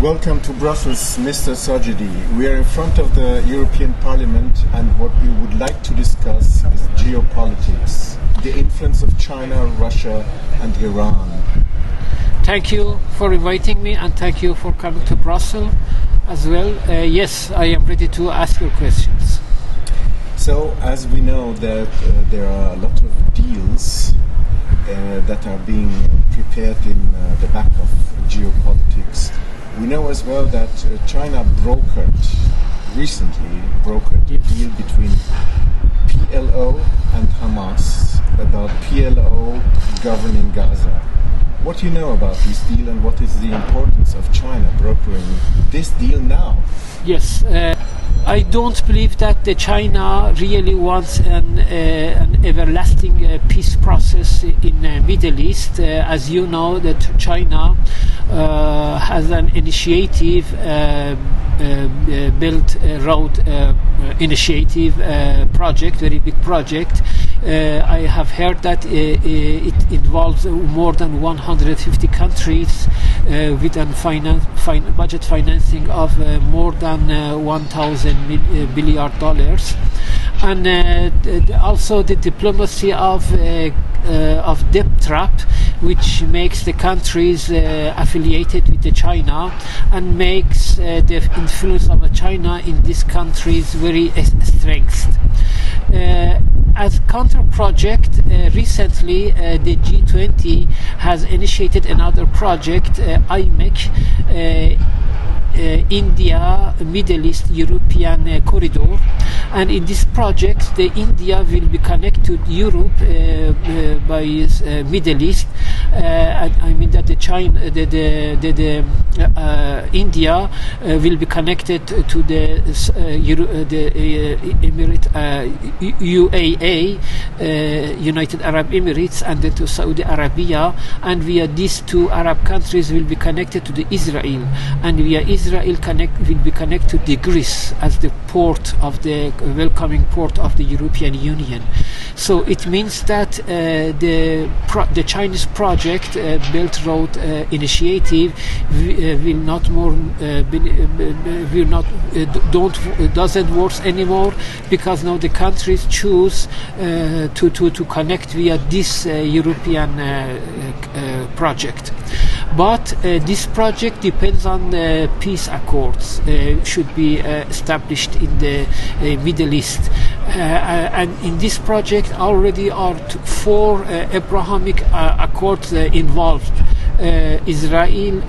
Welcome to Brussels, Mr. Sajedi. We are in front of the European Parliament, and what we would like to discuss is geopolitics, the influence of China, Russia and Iran. Thank you for inviting me, and thank you for coming to Brussels as well. Yes, I am ready to ask your questions. So, as we know that there are a lot of deals that are being prepared in the back of geopolitics, we know as well that China recently brokered a deal between PLO and Hamas about PLO governing Gaza. What do you know about this deal, and what is the importance of China brokering this deal now? Yes, I don't believe that China really wants an everlasting peace process in the Middle East. As you know, that China has an initiative, Belt Road Initiative project, very big project. I have heard that it involves more than 150 countries with a budget financing of more than $1,000 billion, and also the diplomacy of debt trap, which makes the countries affiliated with China and makes the influence of China in these countries very strengthened. As counter project, recently the G20 has initiated another project, IMEC, India, Middle East, European corridor, and in this project, the India will be connected to Europe by Middle East. I mean that India will be connected to the UAE, United Arab Emirates, and then to Saudi Arabia, and via these two Arab countries will be connected to the Israel, and via Israel will be connected to Greece as the port of the welcoming port of the European Union. So it means that the Chinese project, Belt Road Initiative, doesn't work anymore, because now the countries choose to connect via this European project. But this project depends on the peace accords should be established in the Middle East, and in this project already are four Abrahamic accords involved: Israel,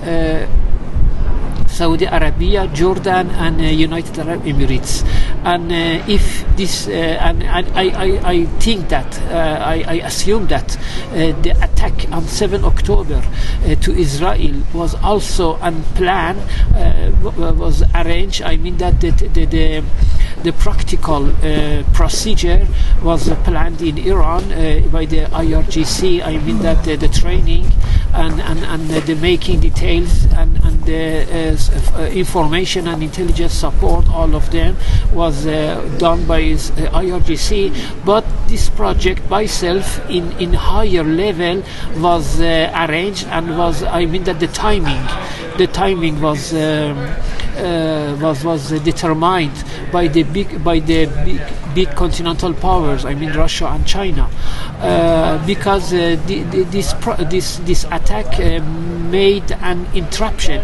Saudi Arabia, Jordan, and United Arab Emirates. And if this, and I think that, I assume that the attack on 7 October to Israel was also unplanned, was arranged. I mean that the practical procedure was planned in Iran by the IRGC. I mean that the training and the making details and the information and intelligence support, all of them was done by IRGC. But this project by itself in higher level was arranged, and was, I mean that the timing was determined by the big continental powers, I mean Russia and China, because this attack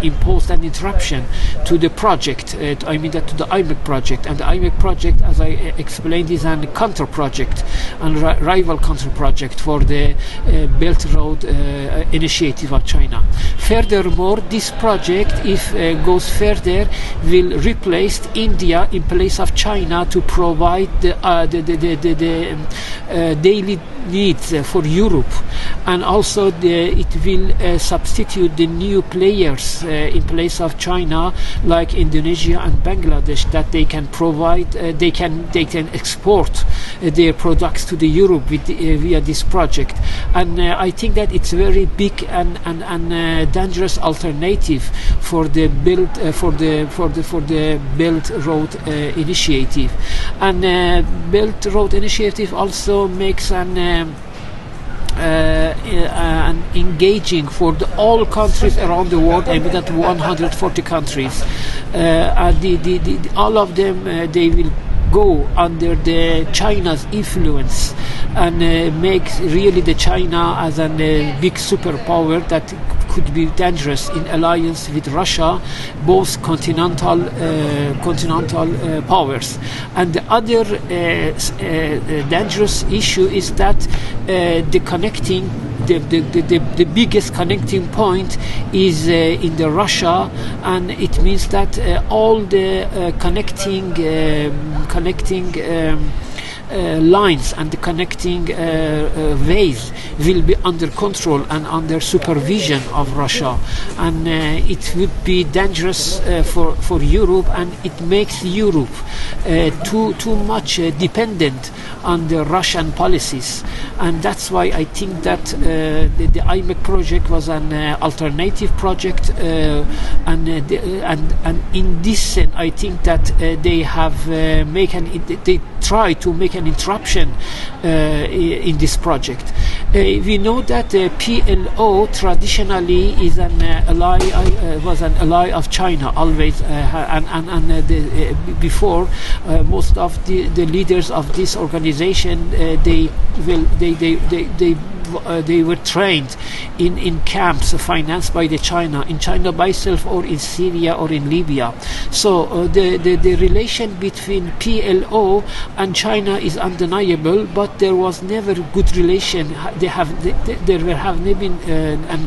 imposed an interruption to the project. I mean that to the IMEC project, and the IMEC project, as I explained, is a counter project and rival counter project for the Belt Road Initiative of China. Furthermore, this project, if goes further, will replace India in place of China to provide the daily needs for Europe, and also it will substitute the new players in place of China, like Indonesia and Bangladesh, that they can provide, they can export their products to the Europe via this project. And I think that it's very big and dangerous alternative for the Belt Road Initiative. And Belt Road Initiative also makes an and engaging for all countries around the world, I mean that 140 countries, and all of them they will go under the China's influence and make really the China as a big superpower that could be dangerous in alliance with Russia, both continental powers. And the other dangerous issue is that the biggest connecting point is in the Russia, and it means that all the connecting lines and the connecting ways will be under control and under supervision of Russia, and it would be dangerous for Europe, and it makes Europe too much dependent on the Russian policies. And that's why I think that the IMEC project was an alternative project, and in this sense I think that they have they try to make an interruption in this project. We know that PLO traditionally is an was an ally of China always, before most of the leaders of this organization they were trained in camps financed by China by itself, or in Syria or in Libya. So the relation between PLO and China is undeniable, but there was never good relation. There have never been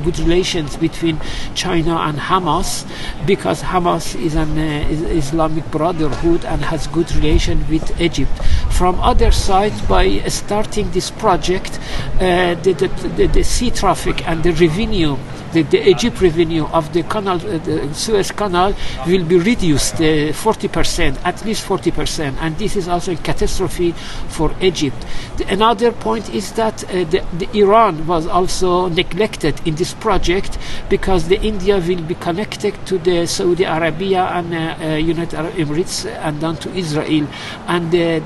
good relations between China and Hamas, because Hamas is an Islamic Brotherhood and has good relation with Egypt. From other side, by starting this project, the sea traffic and the revenue, the Egypt revenue of the canal, the Suez Canal, will be reduced 40%, at least 40%, and this is also a catastrophe for Egypt. Another point is that the Iran was also neglected in this project, because the India will be connected to the Saudi Arabia and United Arab Emirates and then to Israel, and the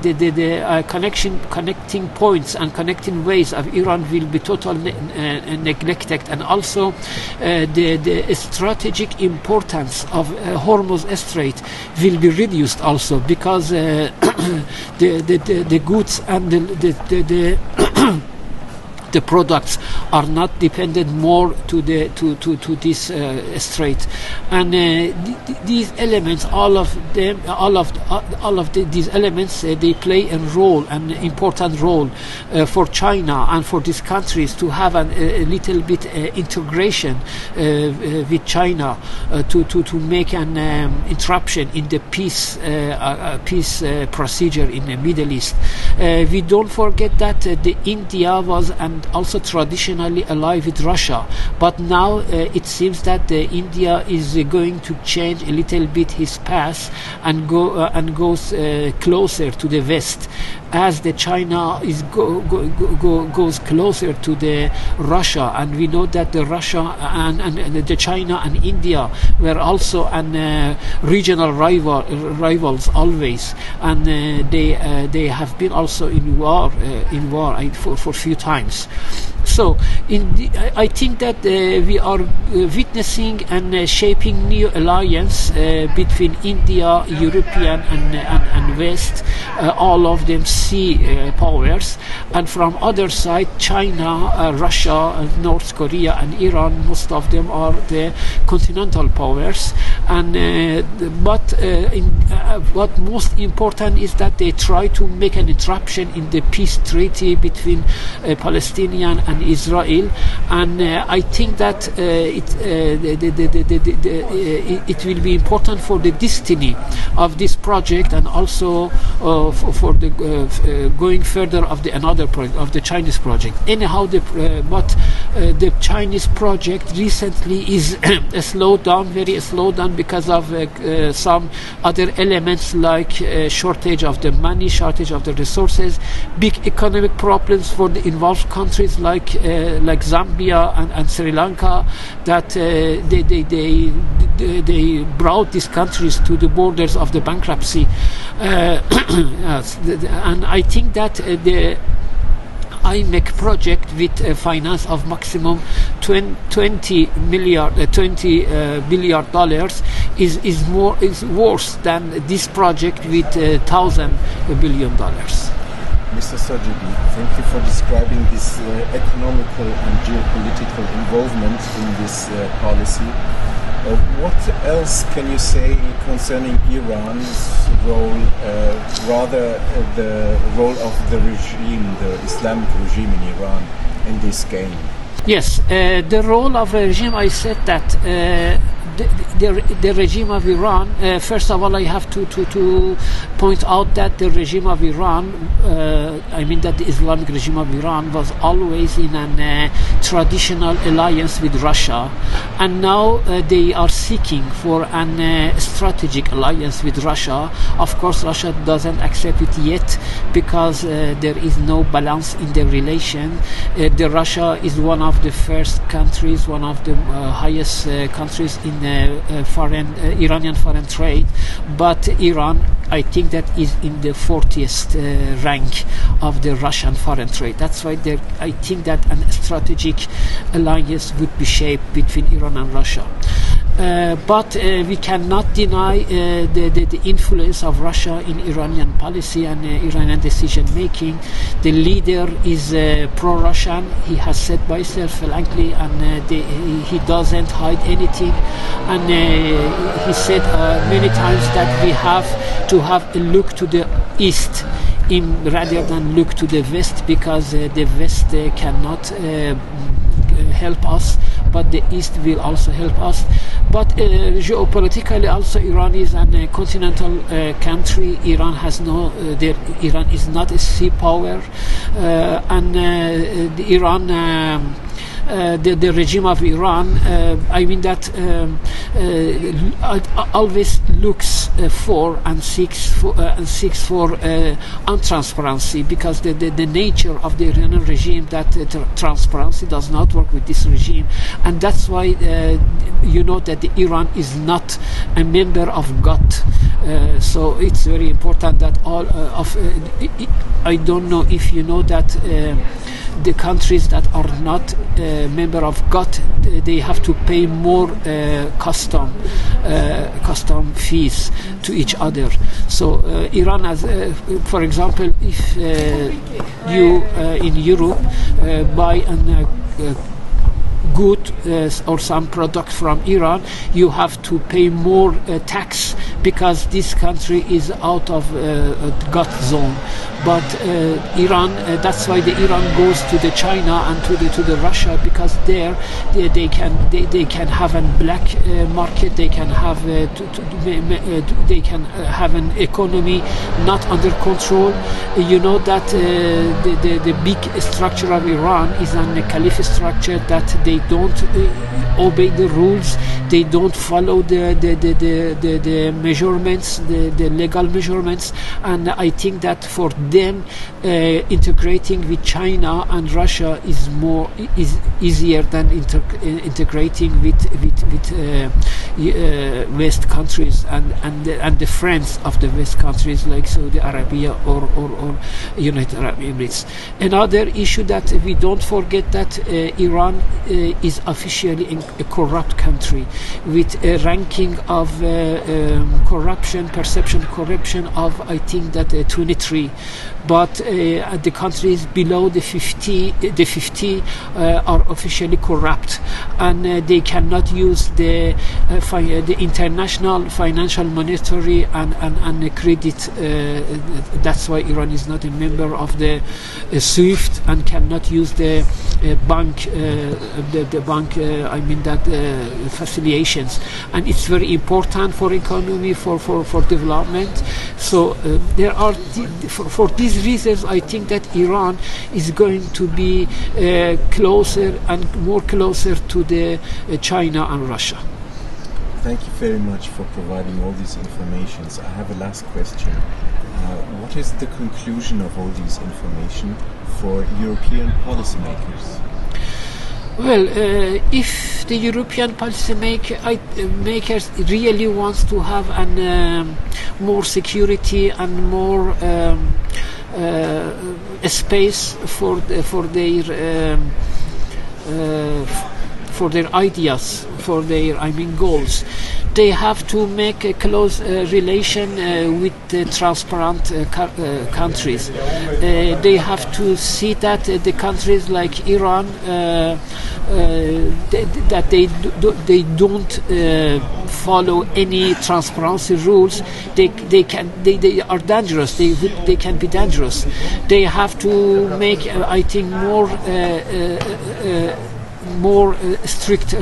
connecting points and connecting ways of Iran will be totally neglected, and also the strategic importance of Hormuz Strait will be reduced also, because the goods and the products are not dependent more to this strait, and these elements, all of these elements, they play a role, an important role for China and for these countries to have a little bit integration with China to make an interruption in the peace procedure in the Middle East. We don't forget that the India was also traditionally allied with Russia, but now it seems that India is going to change a little bit his path and goes closer to the West, as the China is goes closer to the Russia, and we know that the Russia and the China and India were also an regional rivals always, and they have been also in war for a few times. So I think that we are witnessing and shaping new alliance between India, European and West, all of them sea powers, and from other side China, Russia, North Korea and Iran, most of them are the continental powers, and what most important is that they try to make an interruption in the peace treaty between Palestinian and Israel, and I think that it will be important for the destiny of this project, and also for the going further of the another project, of the Chinese project. Anyhow, the Chinese project recently is very slowed down because of some other elements like shortage of the money, shortage of the resources, big economic problems for the involved countries like Zambia and Sri Lanka, that they brought these countries to the borders of the bankruptcy. And I think that IMEC project with a finance of maximum 20 billion dollars is worse than this project with $1,000 billion. Mr. Sajedi, thank you for describing this economical and geopolitical involvement in this policy. What else can you say concerning Iran's role, the role of the regime, the Islamic regime in Iran in this game? Yes, the role of the regime, I said that the regime of Iran, first of all, I have to point out that the regime of Iran, that the Islamic regime of Iran was always in a traditional alliance with Russia, and now they are seeking for a strategic alliance with Russia. Of course, Russia doesn't accept it yet because there is no balance in the relation. Russia is one of the first countries, one of the highest countries in Iranian foreign trade, but Iran, I think, that is in the 40th rank of the Russian foreign trade. That's why I think that a strategic alliance would be shaped between Iran and Russia. But we cannot deny the influence of Russia in Iranian policy and Iranian decision making. The leader is pro-Russian. He has said by himself frankly, and he doesn't hide anything. And he said many times that we have to have a look to the east rather than look to the west, because the west cannot help us, but the east will also help us. But geopolitically also, Iran is a continental country. Iran is not a sea power, and the regime of Iran, always looks for and seeks for untransparency, because the nature of the Iranian regime, that transparency does not work with this regime, and that's why that Iran is not a member of GATT. So it's very important that I don't know if you know that the countries that are not member of GATT, they have to pay more custom fees to each other. So Iran has, for example, if you in Europe buy a good or some product from Iran, you have to pay more tax, because this country is out of GATT zone. But Iran, that's why Iran goes to the China and to the Russia, because there they can have a black market, they can have an economy not under control. You know that the big structure of Iran is a caliphate structure, that they don't obey the rules, they don't follow the measurements, the legal measurements, and I think that for them integrating with China and Russia is easier than integrating with West countries and the friends of the West countries like Saudi Arabia or United Arab Emirates. Another issue that we don't forget, that Iran is officially a corrupt country with a ranking of perception corruption of, I think that 23, but the countries below the 50 are officially corrupt, and they cannot use the international financial monetary and credit. That's why Iran is not a member of the SWIFT and cannot use the bank facilitations, and it's very important for economy, for development. So there are for these reasons, I think that Iran is going to be closer to the China and Russia. Thank you very much for providing all these informations. I have a last question. What is the conclusion of all these information for European policymakers? Well, if the European policymakers really wants to have more security and more space for their ideas, for their goals. They have to make a close relation with the transparent countries. They have to see that the countries like Iran that they don't follow any transparency rules. They are dangerous. They can be dangerous. They have to make I think more strict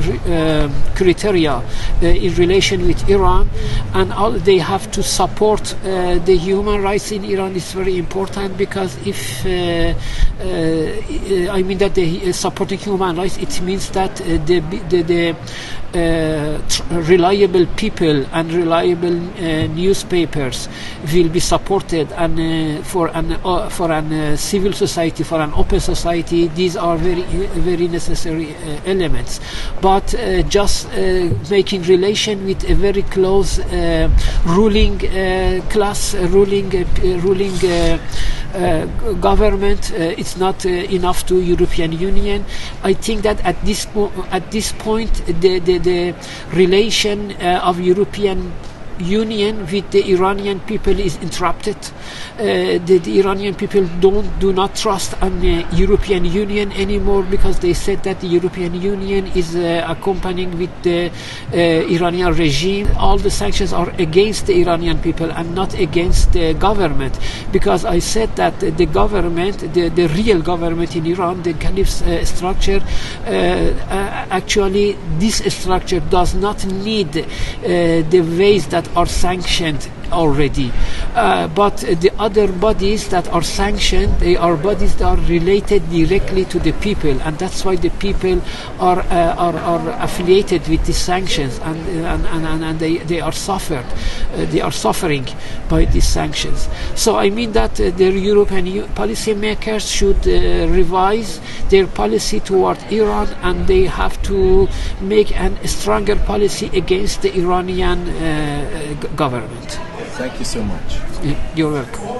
criteria in relation with Iran, and they have to support the human rights in Iran. Is very important, because if that they supporting human rights, it means that the reliable people and reliable newspapers will be supported, and for an civil society, for an open society, these are very necessary elements. But just making relation with a very close ruling class, ruling government, it's not enough to European Union. I think that at this point the relation of European Union with the Iranian people is interrupted. The Iranian people do not trust on the European Union anymore, because they said that the European Union is accompanying with the Iranian regime. All the sanctions are against the Iranian people and not against the government, because I said that the government, the real government in Iran, the Caliph structure, actually this structure does not need the ways that are sanctioned already, but the other bodies that are sanctioned, they are bodies that are related directly to the people, and that's why the people are affiliated with these sanctions, and they are suffering by these sanctions. So I mean that the European policymakers should revise their policy toward Iran, and they have to make a stronger policy against the Iranian government. Thank you so much. You're welcome.